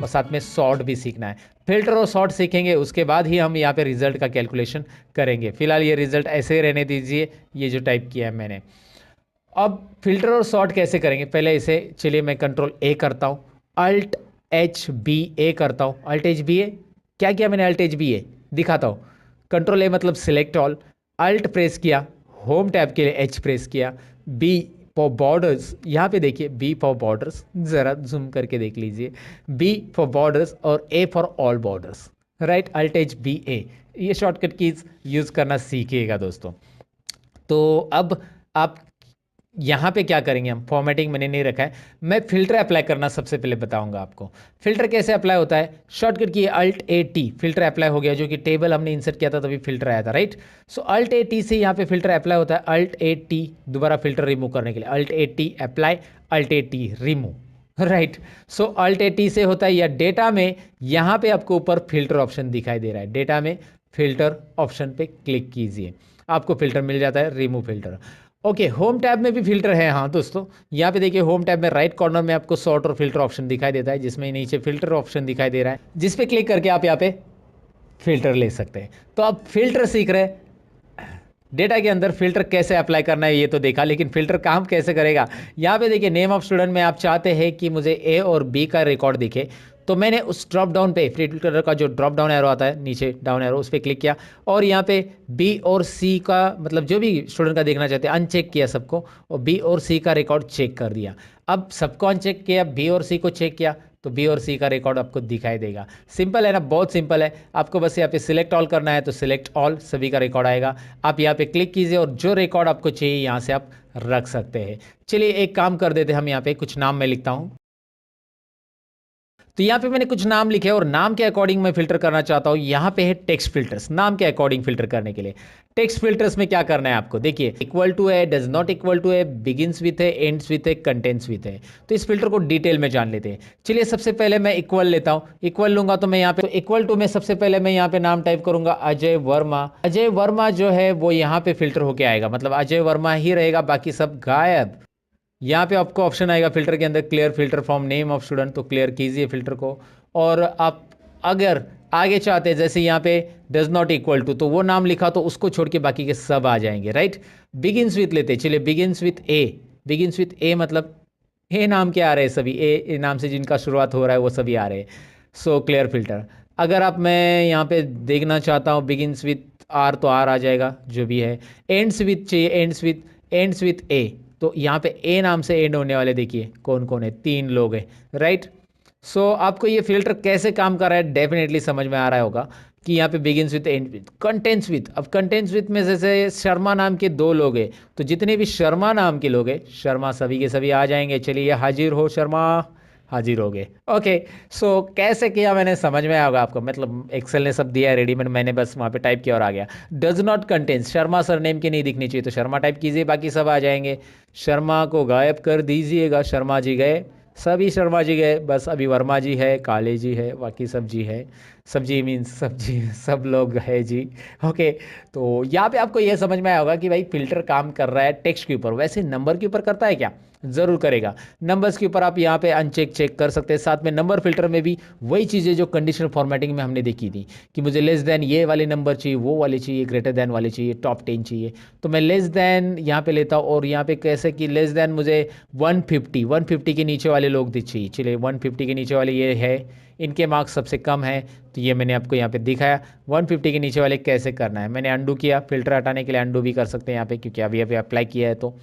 और साथ में सॉर्ट भी सीखना है। फिल्टर और सॉर्ट सीखेंगे उसके बाद ही हम यहाँ पे रिजल्ट का कैलकुलेशन करेंगे। फिलहाल ये रिजल्ट ऐसे ही रहने दीजिए, ये जो टाइप किया है मैंने। अब फिल्टर और सॉर्ट कैसे करेंगे, पहले इसे चलिए मैं कंट्रोल ए करता हूँ, अल्ट एच बी ए करता हूँ। अल्ट एच बी ए क्या किया मैंने, अल्ट एच बी ए दिखाता हूँ। कंट्रोल ए मतलब सिलेक्ट ऑल, अल्ट प्रेस किया, होम टैब के लिए एच प्रेस किया, बी फॉर बॉर्डर्स, यहाँ पे देखिए बी फॉर बॉर्डर्स, ज़रा जूम करके देख लीजिए, बी फॉर बॉर्डर्स और A for all borders, right. Alt H B A, ये शॉर्टकट कीज यूज़ करना सीखिएगा दोस्तों। तो अब आप यहाँ पे क्या करेंगे, हम फॉर्मेटिंग मैंने नहीं रखा है, मैं फिल्टर अप्लाई करना सबसे पहले बताऊंगा आपको। फिल्टर कैसे अप्लाई होता है, शॉर्टकट की Alt A T, filter apply हो गया, जो कि टेबल हमने इंसर्ट किया था तभी फिल्टर आया था, right. So Alt A T से यहाँ पे फिल्टर अप्लाई होता है, अल्ट ए टी दोबारा फिल्टर रिमूव करने के लिए, Alt A T apply, Alt A T remove, right. So Alt A T से होता है, या डेटा में यहाँ पे आपको ऊपर फिल्टर ऑप्शन दिखाई दे रहा है, डेटा में फिल्टर ऑप्शन पे क्लिक कीजिए, आपको फिल्टर मिल जाता है, remove filter. Okay, home tab में भी फिल्टर है, हाँ दोस्तों, यहाँ पे देखिए होम टैब में राइट कॉर्नर में आपको सॉर्ट और फिल्टर ऑप्शन दिखाई देता है, जिसमें नीचे फिल्टर ऑप्शन दिखाई दे रहा है, जिस पे क्लिक करके आप यहाँ पे फिल्टर ले सकते हैं। तो आप फिल्टर सीख रहे हैं, डेटा के अंदर फिल्टर कैसे अप्लाई करना है ये तो देखा, लेकिन फिल्टर काम कैसे करेगा, यहाँ पे देखिए नेम ऑफ स्टूडेंट में आप चाहते हैं कि मुझे ए और बी का रिकॉर्ड दिखे, तो मैंने उस ड्रॉप डाउन पे फिल्टर का जो ड्रॉप डाउन एरो आता है नीचे डाउन एरो, उस पर क्लिक किया और यहाँ पे बी और सी का मतलब जो भी स्टूडेंट का देखना चाहते हैं अनचेक किया सबको, और बी और सी का रिकॉर्ड चेक कर दिया। अब सबको अनचेक किया, बी और सी को चेक किया, तो बी और सी का रिकॉर्ड आपको दिखाई देगा। सिंपल है ना, बहुत सिंपल है। आपको बस यहाँ पे सिलेक्ट ऑल करना है, तो सिलेक्ट ऑल, सभी का रिकॉर्ड आएगा। आप यहाँ पे क्लिक कीजिए और जो रिकॉर्ड आपको चाहिए यहाँ से आप रख सकते हैं। चलिए एक काम कर देते हैं, हम यहाँ पे कुछ नाम मैं लिखता हूँ। तो यहाँ पे मैंने कुछ नाम लिखे और नाम के अकॉर्डिंग मैं फिल्टर करना चाहता हूँ। यहाँ पे है टेक्स्ट फिल्टर्स, नाम के अकॉर्डिंग फिल्टर करने के लिए। टेक्स्ट फिल्टर्स में क्या करना है आपको, देखिए इक्वल टू है, डज नॉट इक्वल टू है, बिगिंस विथ है, एंड्स विथ है, कंटेंट्स विथ है। तो इस फिल्टर को डिटेल में जान लेते हैं। चलिए सबसे पहले मैं इक्वल लेता हूँ, इक्वल लूंगा तो मैं यहाँ पे इक्वल टू में सबसे पहले मैं यहाँ पे नाम टाइप करूंगा अजय वर्मा। अजय वर्मा जो है वो यहाँ पे फिल्टर होके आएगा, मतलब अजय वर्मा ही रहेगा, बाकी सब गायब। यहाँ पे आपको ऑप्शन आएगा फिल्टर के अंदर, clear filter from name of student, तो क्लियर कीजिए फिल्टर को। और आप अगर आगे चाहते हैं, जैसे यहाँ पे डज नॉट इक्वल टू, तो वो नाम लिखा तो उसको छोड़ के बाकी के सब आ जाएंगे, राइट। बिगिंस विथ लेते, चलिए begins with A, begins with A मतलब ए नाम के आ रहे हैं सभी, ए नाम से जिनका शुरुआत हो रहा है वो सभी आ रहे हैं, सो क्लियर फिल्टर। अगर आप मैं यहाँ पे देखना चाहता हूँ बिगिंस विथ आर, तो आर आ जाएगा जो भी है। एंड्स विथ चाहिए, एंड्स विथ ए, तो यहाँ पे ए नाम से एंड होने वाले देखिए कौन कौन है, 3 लोग हैं, राइट। सो आपको ये फिल्टर कैसे काम कर रहा है डेफिनेटली समझ में आ रहा होगा कि यहाँ पे begins with, and with, contents with. अब कंटेंट्स विथ में जैसे शर्मा नाम के 2 लोग हैं, तो जितने भी शर्मा नाम के लोग हैं, शर्मा सभी के सभी आ जाएंगे। चलिए हाजिर हो शर्मा, हाजिर हो गए। ओके, सो कैसे किया मैंने समझ में आया होगा आपको, मतलब एक्सेल ने सब दिया है रेडीमेड, मैंने बस वहाँ पे टाइप किया और आ गया। Does not contain, Sharma surname की नहीं दिखनी चाहिए, तो शर्मा टाइप कीजिए, बाकी सब आ जाएंगे। शर्मा को गायब कर दीजिएगा, शर्मा जी गए, सभी शर्मा जी गए, बस अभी वर्मा जी है, काले जी है, बाकी सब जी है, सब्जी मीन्स सब्जी, सब लोग है जी। ओके, तो यहाँ पे आपको ये समझ में आया होगा कि भाई फिल्टर काम कर रहा है टेक्स्ट के ऊपर, वैसे नंबर के ऊपर करता है क्या, ज़रूर करेगा। नंबर्स के ऊपर आप यहाँ पे अनचेक चेक कर सकते हैं। साथ में नंबर फिल्टर में भी वही चीज़ें जो कंडीशनल फॉर्मेटिंग में हमने देखी थी कि मुझे लेस देन ये वाले नंबर चाहिए, वो वाले चाहिए, ग्रेटर देन वाले चाहिए, टॉप 10 चाहिए, तो मैं लेस देन यहाँ पे लेता हूँ। और यहाँ पे कैसे कि लेस देन मुझे 150 के नीचे वाले लोग चाहिए। चलिए 150 के नीचे वाले ये है, इनके मार्क्स सबसे कम है, तो ये मैंने आपको यहाँ पे दिखाया। 150 के नीचे वाले कैसे करना है, मैंने अंडू किया, फिल्टर हटाने के लिए अंडू भी कर सकते हैं यहाँ पे, क्योंकि अभी अभी अप्लाई किया है। तो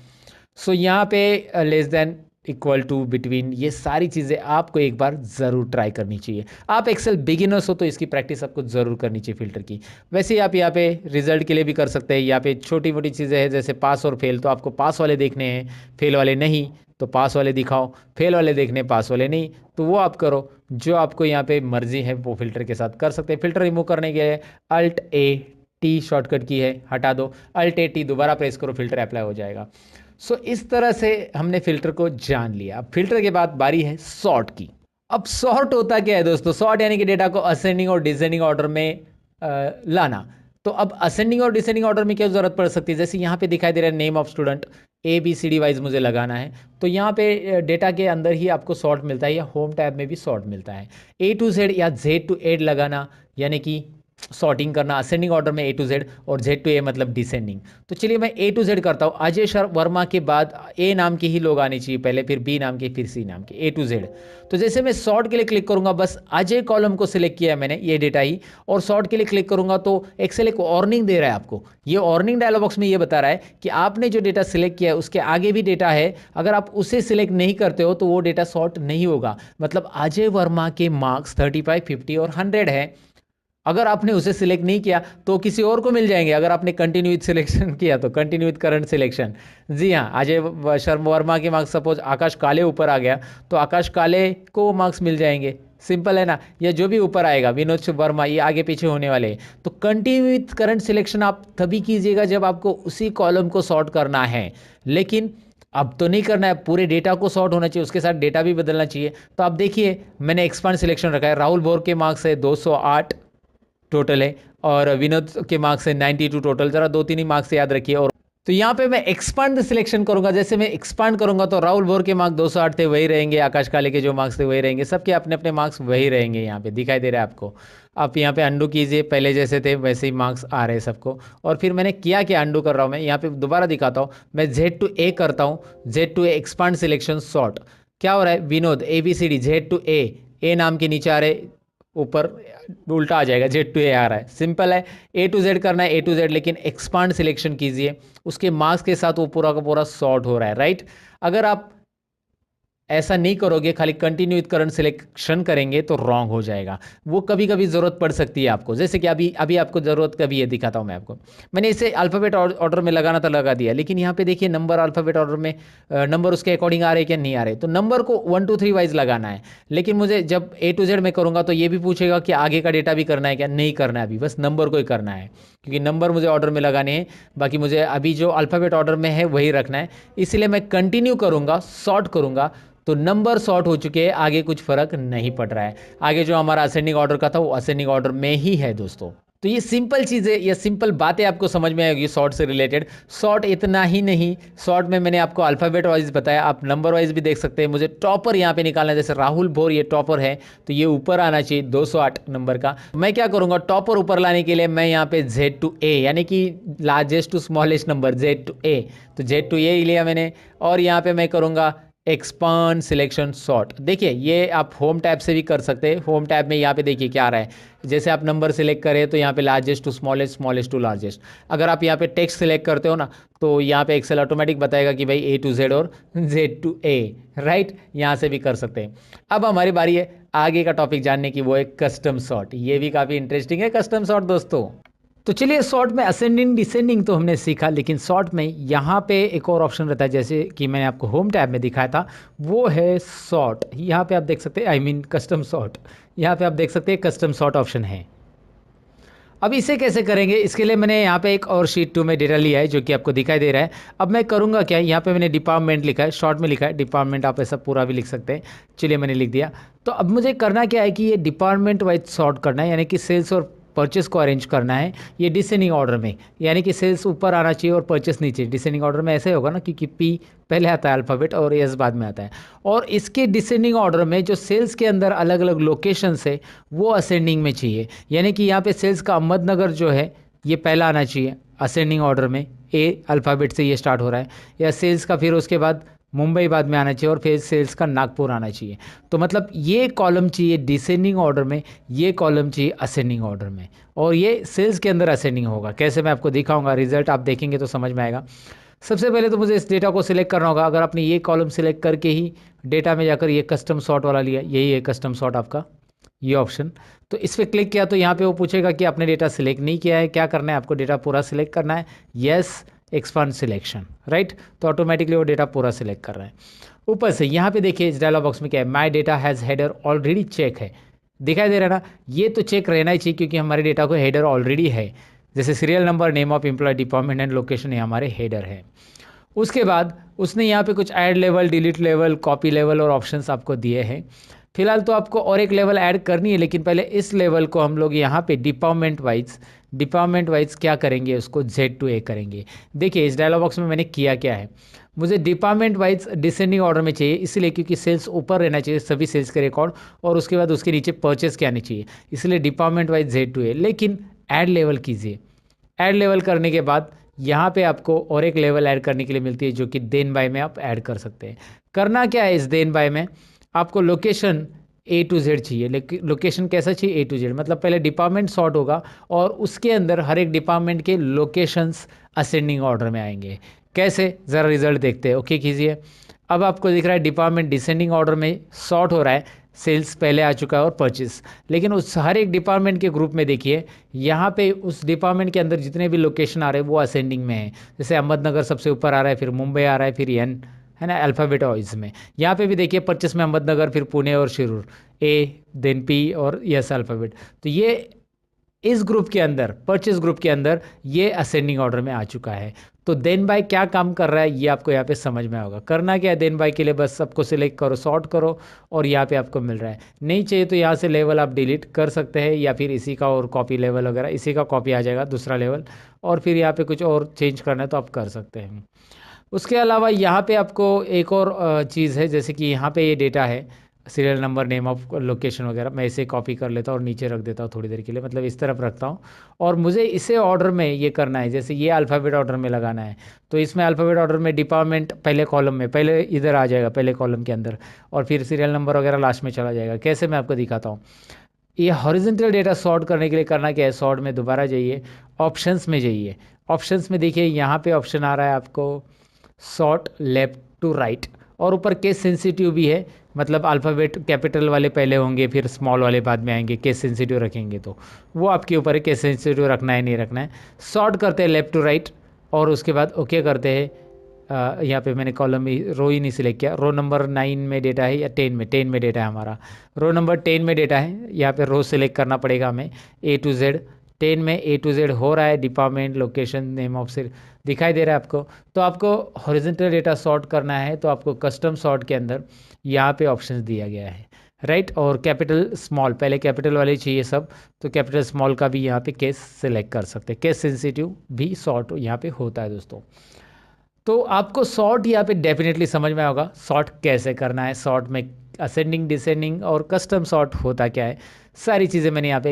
सो यहाँ पे less than, equal to, between, ये सारी चीज़ें आपको एक बार ज़रूर ट्राई करनी चाहिए। आप एक्सेल बिगिनर्स हो तो इसकी प्रैक्टिस आपको ज़रूर करनी चाहिए फिल्टर की। वैसे ही आप यहाँ पे रिजल्ट के लिए भी कर सकते हैं। यहाँ पे छोटी मोटी चीज़ें हैं जैसे पास और फेल, तो आपको पास वाले देखने हैं, फेल वाले नहीं, तो पास वाले दिखाओ, फेल वाले देखने, पास वाले नहीं, तो वो आप करो, जो आपको यहाँ पे मर्जी है वो फिल्टर के साथ कर सकते हैं। फिल्टर रिमूव करने के लिए अल्ट ए टी शॉर्टकट की है, हटा दो, अल्ट ए टी दोबारा प्रेस करो, फिल्टर अप्लाई हो जाएगा। सो इस तरह से हमने फिल्टर को जान लिया। अब फिल्टर के बाद बारी है सॉर्ट की। अब सॉर्ट होता क्या है दोस्तों, सॉर्ट यानी कि डेटा को असेंडिंग और डिसेंडिंग ऑर्डर में लाना। तो अब असेंडिंग और डिसेंडिंग ऑर्डर में क्या जरूरत पड़ सकती है, जैसे यहाँ पे दिखाई दे रहा है name of student, ABCD wise मुझे लगाना है, तो यहाँ पे डेटा के अंदर ही आपको सॉर्ट मिलता है या होम टैब में भी सॉर्ट मिलता है। A to Z या Z to A लगाना, यानी कि सॉर्टिंग करना असेंडिंग ऑर्डर में A to Z, और Z to A मतलब डिसेंडिंग। तो चलिए मैं A to Z करता हूँ। अजय वर्मा के बाद A नाम के ही लोग आने चाहिए पहले, फिर B नाम के, फिर C नाम के, A to Z। तो जैसे मैं सॉर्ट के लिए क्लिक करूंगा, बस अजय कॉलम को सिलेक्ट किया है मैंने, ये डेटा ही, और सॉर्ट के लिए क्लिक करूंगा तो एक्सेल एक वार्निंग दे रहा है आपको। ये वार्निंग डायलॉग बॉक्स में ये बता रहा है कि आपने जो डेटा सिलेक्ट किया है उसके आगे भी डेटा है, अगर आप उसे सिलेक्ट नहीं करते हो तो वो डेटा सॉर्ट नहीं होगा। मतलब अजय वर्मा के मार्क्स 35, 50 और 100 है, अगर आपने उसे सिलेक्ट नहीं किया तो किसी और को मिल जाएंगे। अगर आपने कंटिन्यू विथ सिलेक्शन किया तो कंटिन्यू विथ करंट सिलेक्शन। जी हाँ, अजय शर्मा वर्मा के मार्क्स सपोज आकाश काले ऊपर आ गया तो आकाश काले को मार्क्स मिल जाएंगे। सिंपल है ना, या जो भी ऊपर आएगा विनोद वर्मा, ये आगे पीछे होने वाले हैं। तो कंटिन्यू विथ करंट सिलेक्शन आप तभी कीजिएगा जब आपको उसी कॉलम को सॉर्ट करना है, लेकिन अब तो नहीं करना है, पूरे डेटा को सॉर्ट होना चाहिए, उसके साथ डेटा भी बदलना चाहिए। तो आप देखिए मैंने एक्सपांड सिलेक्शन रखा है, राहुल बोर के मार्क्स है 208 टोटल है, और विनोद के मार्क्स है 92 टोटल। जरा 2-3 ही मार्क्स याद रखिए। और तो यहाँ पे मैं एक्सपांड सिलेक्शन करूंगा, जैसे मैं एक्सपांड करूंगा तो राहुल बोर के मार्क्स 208 थे वही रहेंगे, आकाश काले के जो मार्क्स थे वही रहेंगे, सबके अपने अपने मार्क्स वही रहेंगे। यहाँ पे दिखाई दे रहा है आपको। आप यहाँ पे अंडू कीजिए, पहले जैसे थे वैसे ही मार्क्स आ रहे हैं सबको। और फिर मैंने किया क्या, अंडू कर रहा हूँ मैं, यहाँ पे दोबारा दिखाता हूँ। मैं Z to A करता हूँ, Z to A expand selection sort. क्या हो रहा है, Vinod ABCD Z to A नाम के नीचे आ रहे, ऊपर उल्टा आ जाएगा, Z to A आ रहा है। सिंपल है, A to Z करना है, A to Z, लेकिन एक्सपांड सिलेक्शन कीजिए, उसके मार्क्स के साथ वो पूरा का पूरा सॉर्ट हो रहा है, राइट। अगर आप ऐसा नहीं करोगे, खाली कंटिन्यू विथ करंट सिलेक्शन करेंगे तो रॉन्ग हो जाएगा। वो कभी कभी ज़रूरत पड़ सकती है आपको, जैसे कि अभी आपको ज़रूरत कभी है, दिखाता हूँ मैं आपको। मैंने इसे अल्फ़ाबेट ऑर्डर में लगाना था, लगा दिया, लेकिन यहाँ पे देखिए नंबर अल्फ़ाबेट ऑर्डर में नंबर उसके अकॉर्डिंग आ रहे क्या नहीं आ रहे, तो नंबर को 1 2 3 वाइज लगाना है। लेकिन मुझे जब A to Z में करूँगा तो ये भी पूछेगा कि आगे का डेटा भी करना है क्या, नहीं करना है, अभी बस नंबर को ही करना है, क्योंकि नंबर मुझे ऑर्डर में लगाने हैं, बाकी मुझे अभी जो अल्फ़ाबेट ऑर्डर में है वही रखना है। इसलिए मैं कंटिन्यू करूँगा, सॉर्ट करूँगा, तो नंबर सॉर्ट हो चुके हैं, आगे कुछ फर्क नहीं पड़ रहा है। आगे जो हमारा असेंडिंग ऑर्डर का था वो असेंडिंग ऑर्डर में ही है दोस्तों। तो ये सिंपल चीज़ें, ये सिंपल बातें आपको समझ में आएगी सॉर्ट से रिलेटेड। सॉर्ट इतना ही नहीं, सॉर्ट में मैंने आपको अल्फ़ाबेट वाइज बताया, आप नंबर वाइज भी देख सकते हैं। मुझे टॉपर यहाँ पे निकालना है, जैसे राहुल भोर ये टॉपर है तो ये ऊपर आना चाहिए 208 नंबर का। मैं क्या करूँगा, टॉपर ऊपर लाने के लिए मैं यहाँ पे Z to A यानी कि largest to smallest number Z to A, तो Z to A लिया मैंने। और यहाँ पे मैं करूँगा एक्सपांड सिलेक्शन सॉर्ट। देखिए ये आप होम टैब से भी कर सकते हैं। होम टैब में यहाँ पे देखिए क्या आ रहा है, जैसे आप नंबर सिलेक्ट करें तो यहाँ पे largest to smallest, smallest to largest. अगर आप यहाँ पे टेक्स्ट सिलेक्ट करते हो ना तो यहाँ पे एक्सेल ऑटोमेटिक बताएगा कि भाई A to Z और Z to A, राइट। यहाँ से भी कर सकते हैं। अब हमारी बारी है आगे का टॉपिक जानने की, वो है कस्टम सॉर्ट। ये भी काफ़ी इंटरेस्टिंग है कस्टम सॉर्ट दोस्तों। तो चलिए सॉर्ट में असेंडिंग डिसेंडिंग तो हमने सीखा, लेकिन सॉर्ट में यहाँ पे एक और ऑप्शन रहता है, जैसे कि मैंने आपको होम टैब में दिखाया था, वो है सॉर्ट। यहाँ पे आप देख सकते हैं, आई मीन कस्टम सॉर्ट। यहाँ पे आप देख सकते हैं कस्टम सॉर्ट ऑप्शन है। अब इसे कैसे करेंगे, इसके लिए मैंने यहाँ पे एक और शीट 2 में डेटा लिया है जो कि आपको दिखाई दे रहा है। अब मैं करूँगा क्या, यहाँ पे मैंने डिपार्टमेंट लिखा है, शॉर्ट में लिखा है डिपार्टमेंट, आप ऐसा पूरा भी लिख सकते हैं। चलिए मैंने लिख दिया। तो अब मुझे करना क्या है कि ये डिपार्टमेंट वाइज सॉर्ट करना है, यानी कि सेल्स और परचेस को अरेंज करना है ये डिसेंडिंग ऑर्डर में, यानी कि सेल्स ऊपर आना चाहिए और परचेस नीचे। डिसेंडिंग ऑर्डर में ऐसे होगा ना, क्योंकि P पहले आता है अल्फ़ाबेट और S बाद में आता है। और इसके डिसेंडिंग ऑर्डर में जो सेल्स के अंदर अलग अलग लोकेशंस है वो असेंडिंग में चाहिए, यानी कि यहाँ पे सेल्स का अहमदनगर जो है ये पहला आना चाहिए असेंडिंग ऑर्डर में, A अल्फ़ाबेट से ये स्टार्ट हो रहा है, या सेल्स का फिर उसके बाद मुंबई बाद में आना चाहिए और फिर सेल्स का नागपुर आना चाहिए। तो मतलब ये कॉलम चाहिए डिसेंडिंग ऑर्डर में, ये कॉलम चाहिए असेंडिंग ऑर्डर में, और ये सेल्स के अंदर असेंडिंग होगा। कैसे मैं आपको दिखाऊंगा, रिजल्ट आप देखेंगे तो समझ में आएगा। सबसे पहले तो मुझे इस डेटा को सिलेक्ट करना होगा। अगर आपने ये कॉलम सिलेक्ट करके ही डेटा में जाकर ये कस्टम सॉर्ट वाला लिया, यही है कस्टम सॉर्ट आपका ये ऑप्शन, तो इस पर क्लिक किया तो यहाँ पे वो पूछेगा कि आपने डेटा सिलेक्ट नहीं किया है, क्या करना है आपको, डेटा पूरा सिलेक्ट करना है, यस एक्सपांड सिलेक्शन, राइट। तो ऑटोमेटिकली वो डेटा पूरा सिलेक्ट कर रहा है। ऊपर से यहाँ पे देखिए इस डायलॉग बॉक्स में क्या है, my data has header already check है, दिखाई दे रहा है ना। ये तो चेक रहना ही चाहिए क्योंकि हमारे डेटा को हेडर ऑलरेडी है, जैसे serial number, name of employee, department and location, ये हमारे हेडर है। उसके बाद उसने यहाँ पे कुछ add level, delete level, copy level और ऑप्शंस आपको दिए हैं। फिलहाल तो आपको और एक लेवल ऐड करनी है, लेकिन पहले इस लेवल को हम लोग यहाँ पे डिपार्टमेंट वाइज क्या करेंगे, उसको Z to A करेंगे। देखिए इस डायलॉग बॉक्स में मैंने किया क्या है, मुझे डिपार्टमेंट वाइज डिसेंडिंग ऑर्डर में चाहिए, इसलिए क्योंकि सेल्स ऊपर रहना चाहिए सभी सेल्स के रिकॉर्ड, और उसके बाद उसके नीचे परचेस के आने चाहिए, इसलिए डिपार्टमेंट वाइज Z2 है। लेकिन ऐड लेवल कीजिए, ऐड लेवल करने के बाद यहाँ पे आपको और एक लेवल ऐड करने के लिए मिलती है, जो कि देन बाय में आप ऐड कर सकते हैं। करना क्या है इस देन बाय में, आपको लोकेशन A to Z चाहिए। लेकिन लोकेशन कैसा चाहिए, A to Z, मतलब पहले डिपार्टमेंट सॉर्ट होगा और उसके अंदर हर एक डिपार्टमेंट के लोकेशंस असेंडिंग ऑर्डर में आएंगे। कैसे, ज़रा रिजल्ट देखते हैं। ओके कीजिए। अब आपको दिख रहा है डिपार्टमेंट डिसेंडिंग ऑर्डर में सॉर्ट हो रहा है, सेल्स पहले आ चुका है और परचेस, लेकिन उस हर एक डिपार्टमेंट के ग्रुप में देखिए यहाँ पे उस डिपार्टमेंट के अंदर जितने भी लोकेशन आ रहे हैं वो असेंडिंग में है। जैसे अहमदनगर सबसे ऊपर आ रहा है, फिर मुंबई आ रहा है, फिर एन, है ना, अल्फ़ाबेट वाइज में। यहाँ पे भी देखिए परचेस में अहमदनगर, फिर पुणे और शिरूर, ए देन पी और यस अल्फ़ाबेट। तो ये इस ग्रुप के अंदर, परचेस ग्रुप के अंदर ये असेंडिंग ऑर्डर में आ चुका है। तो देन बाय क्या काम कर रहा है ये आपको यहाँ पे समझ में होगा। करना क्या है देन बाय के लिए, बस सबको सिलेक्ट करो, सॉर्ट करो, और यहाँ पे आपको मिल रहा है। नहीं चाहिए तो यहाँ से लेवल आप डिलीट कर सकते हैं, या फिर इसी का और कॉपी लेवल वगैरह, इसी का कॉपी आ जाएगा दूसरा लेवल, और फिर यहाँ पे कुछ और चेंज करना है तो आप कर सकते हैं। उसके अलावा यहाँ पे आपको एक और चीज़ है, जैसे कि यहाँ पे ये डेटा है, serial number, name of location वगैरह, मैं इसे कॉपी कर लेता हूँ और नीचे रख देता हूँ थोड़ी देर के लिए, मतलब इस तरफ रखता हूँ। और मुझे इसे ऑर्डर में ये करना है, जैसे ये अल्फ़ाबेट ऑर्डर में लगाना है, तो इसमें अल्फ़ाबेट ऑर्डर में डिपार्टमेंट पहले कॉलम में, पहले इधर आ जाएगा पहले कॉलम के अंदर, और फिर सीरियल नंबर वगैरह लास्ट में चला जाएगा। कैसे, मैं आपको दिखाता हूँ। ये हॉरिजॉन्टल डेटा सॉर्ट करने के लिए करना क्या है, सॉर्ट में दोबारा जाइए, ऑप्शंस में जाइए। ऑप्शंस में देखिए यहाँ पे ऑप्शन आ रहा है आपको सॉर्ट लेफ्ट टू राइट, और ऊपर केस सेंसिटिव भी है, मतलब अल्फ़ाबेट कैपिटल वाले पहले होंगे फिर स्मॉल वाले बाद में आएंगे, केस सेंसिटिव रखेंगे तो वो आपके ऊपर है, केस सेंसिटिव रखना है नहीं रखना है। सॉर्ट करते हैं लेफ़्ट टू राइट, और उसके बाद ओके करते हैं। यहाँ पे मैंने कॉलम रो ही नहीं सिलेक्ट किया, रो नंबर 9 में डेटा है या 10 में, 10 में डेटा है हमारा, रो नंबर 10 में डेटा है, यहाँ पे रो सिलेक्ट करना पड़ेगा हमें। A to Z 10 में A to Z हो रहा है, डिपार्टमेंट, लोकेशन, नेम ऑफ सिर दिखाई दे रहा है आपको। तो आपको हॉरिजॉन्टल डेटा सॉर्ट करना है तो आपको कस्टम सॉर्ट के अंदर यहाँ पे ऑप्शंस दिया गया है, राइट। और कैपिटल स्मॉल, पहले कैपिटल वाले चाहिए सब, तो कैपिटल स्मॉल का भी यहाँ पे केस सिलेक्ट कर सकते हैं। केस सेंसिटिव भी सॉर्ट यहाँ पे होता है दोस्तों। तो आपको सॉर्ट यहाँ पे डेफिनेटली समझ में होगा, सॉर्ट कैसे करना है, सॉर्ट में असेंडिंग, डिसेंडिंग और कस्टम सॉर्ट होता क्या है, सारी चीज़ें मैंने यहाँ पे